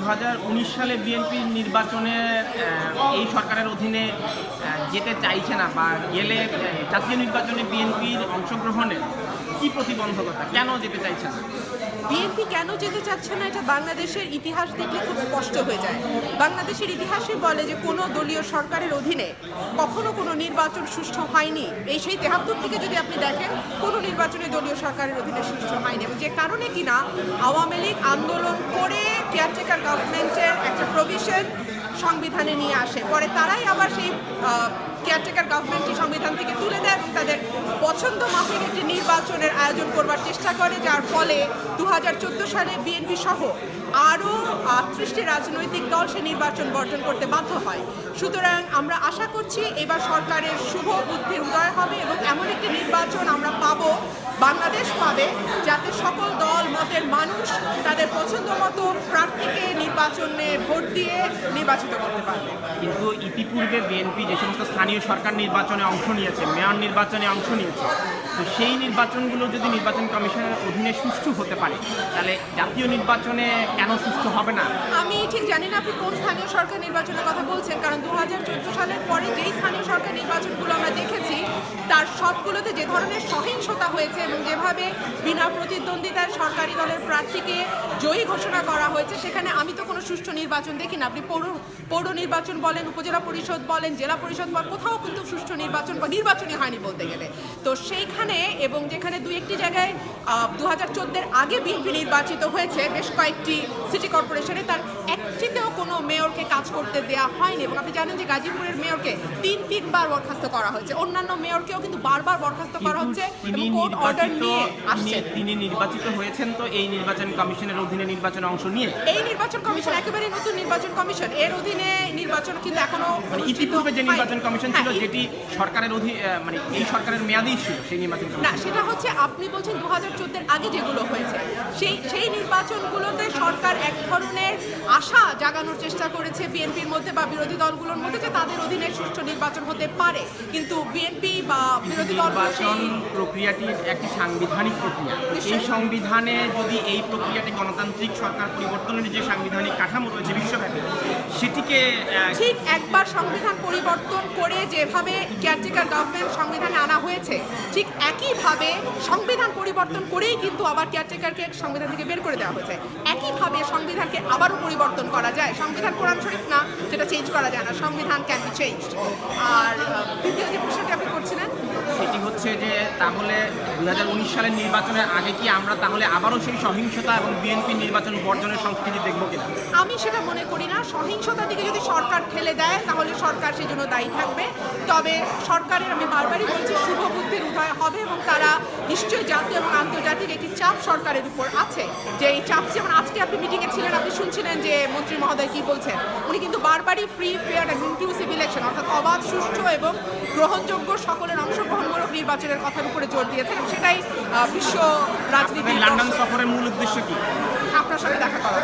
2019 সালে বিএনপি নির্বাচনে এই সরকারের অধীনে যেতে চাইছে না বা গেলে জাতীয় নির্বাচনে বিএনপির অংশগ্রহণের কি প্রতিবন্ধকতা, কেন যেতে চাইছে না? বিএনপি কেন যেতে চাচ্ছে না এটা বাংলাদেশের ইতিহাস দেখলে খুব স্পষ্ট হয়ে যায়। বাংলাদেশের ইতিহাসে বলে যে কোনো দলীয় সরকারের অধীনে কখনো কোনো নির্বাচন সুষ্ঠু হয়নি। এই সেই 73 থেকে যদি আপনি দেখেন কোনো নির্বাচনে দলীয় সরকারের অধীনে সুষ্ঠু হয়নি, এবং যে কারণে কিনা আওয়ামী লীগ আন্দোলন করে কেয়ারটেকার গভর্নমেন্টের একটা প্রভিশন সংবিধানে নিয়ে আসে, পরে তারাই আবার সেই কেয়ারটেকার গভর্নমেন্টটি সংবিধান থেকে তুলে দেয় এবং তাদের পছন্দ মাফিক একটি নির্বাচনের আয়োজন করবার চেষ্টা করে, যার ফলে 2014 সালে বিএনপি সহ আরও 38টি রাজনৈতিক দল সে নির্বাচন বর্জন করতে বাধ্য হয়। সুতরাং আমরা আশা করছি এবার সরকারের শুভ বুদ্ধির উদয় হবে এবং এমন একটি নির্বাচন আমরা পাবো, বাংলাদেশ পাবে, যাতে সকল দল মতের মানুষ তাদের পছন্দ মতো প্রার্থীকে নির্বাচনে ভোট দিয়ে নির্বাচিত করতে পারবে। কিন্তু ইতিপূর্বে বিএনপি যে সমস্ত স্থানীয় সরকার নির্বাচনে অংশ নিয়েছে, মেয়র নির্বাচনে অংশ নিয়েছে, তো সেই নির্বাচনগুলো যদি নির্বাচন কমিশনের অধীনে সুষ্ঠু হতে পারে, তাহলে জাতীয় নির্বাচনে কেন সুষ্ঠু হবে না? আমি ঠিক জানি না আপনি কোন স্থানীয় সরকার নির্বাচনের কথা বলছেন, কারণ 2014 সালের পরে যেই স্থানীয় সরকার নির্বাচনগুলো আমরা দেখেছি তার সবগুলোতে যে ধরনের সহিংসতা হয়েছে এবং যেভাবে বিনা প্রতিদ্বন্দ্বিতায় সরকারি দলের প্রার্থীকে জয়ী ঘোষণা করা হয়েছে, সেখানে আমি তো কোনো সুষ্ঠু নির্বাচন দেখি না। আপনি পৌর নির্বাচন বলেন, উপজেলা পরিষদ বলেন, জেলা পরিষদ বলেন, কোথাও কিন্তু সুষ্ঠু নির্বাচন বা নির্বাচনই হয়নি বলতে গেলে। তো সেইখানে এবং যেখানে দুই একটি জায়গায় 2014-এর আগে বিএনপি নির্বাচিত হয়েছে বেশ কয়েকটি সিটি কর্পোরেশনে, তার একটিতেও কোনো মেয়রকে কাজ করতে দেওয়া হয়নি। এবং আপনি জানেন যে গাজীপুরের মেয়রকে তিনবার বরখাস্ত করা হয়েছে, অন্যান্য মেয়রকেও কিন্তু বারবার বরখাস্ত করা হচ্ছে এবং কোর্ট অর্ডার নিয়ে আসছে। তিনি নির্বাচিত হয়েছেন তো এই নির্বাচন কমিশনের অধীনে নির্বাচনে অংশ নিয়ে। এই নির্বাচন কমিশন একেবারে নতুন নির্বাচন কমিশন, এর অধীনে নির্বাচন কিন্তু এখনো ইতিপূর্বে যে নির্বাচন কমিশন ছিল যেটি সরকারের মানে এই সরকারের মেয়াদেই ছিল, সেই নির্বাচন না, সেটা হচ্ছে আপনি বলছেন 2014-এর আগে যেগুলো হয়েছে সেই নির্বাচনগুলোতে সরকার এক ধরনের আশা জাগানোর চেষ্টা করেছে বিএনপির মধ্যে বা বিরোধী দলগুলোর মধ্যে যে তাদের অধীনে সুষ্ঠু নির্বাচন হতে পারে, কিন্তু বিএনপি বা বিরোধী দল নির্বাচন প্রক্রিয়াটি একটি সাংবিধানিক প্রক্রিয়া। এই সংবিধানে যদি এই প্রক্রিয়াটি গণতান্ত্রিক সরকার পরিবর্তনের যে সাংবিধানিক কাঠামো রয়েছে বিশ্বব্যাপী, সেটিকে ঠিক একবার সংবিধান পরিবর্তন করে যেভাবে কেয়ারটেকার গভর্নমেন্ট সংবিধানে আনা হয়েছে, ঠিক একইভাবে সংবিধান পরিবর্তন করেই কিন্তু আবার কেয়ারটেকারকে সংবিধান থেকে বের করে দেওয়া হয়েছে। একইভাবে সংবিধানকে আবারও পরিবর্তন করা যায়। সংবিধান কোরআন শরীফ না, যেটা চেঞ্জ করা যায় না। সংবিধান ক্যান বি চেঞ্জড। আর দ্বিতীয় যে প্রশ্নটি আপনি করছিলেন সেটি হচ্ছে যে তাহলে 2019 সালের নির্বাচনের আগে কি আমরা তাহলে আবারও সেই সহিংসতা এবং বিএনপি নির্বাচন বর্জনের সংস্কৃতি দেখবো কিনা? আমি সেটা মনে করি না। সহিংসতার দিকে যদি সরকার ঠেলে দেয় তাহলে সরকার সেই জন্য দায়ী থাকবে। তবে সরকারের, আমি বারবারই বলছি, শুভ বুদ্ধির উদয় হবে এবং তারা নিশ্চয়ই জাতীয় এবং আন্তর্জাতিক একটি চাপ সরকারের উপর আছে, যে এই চাপ, যেমন আজকে আপনি মিটিংয়ে ছিলেন, আপনি শুনছিলেন যে মন্ত্রী মহোদয় কি বলছেন। উনি কিন্তু বারবারই free, fair and inclusive election, অর্থাৎ অবাধ, সুষ্ঠু এবং গ্রহণযোগ্য সকলের অংশগ্রহণমূলক নির্বাচনের কথার উপরে জোর দিয়েছেন। সেটাই বিশ্ব রাজনীতি। লন্ডন সফরের মূল উদ্দেশ্য কি? আপনার সাথে দেখা করা।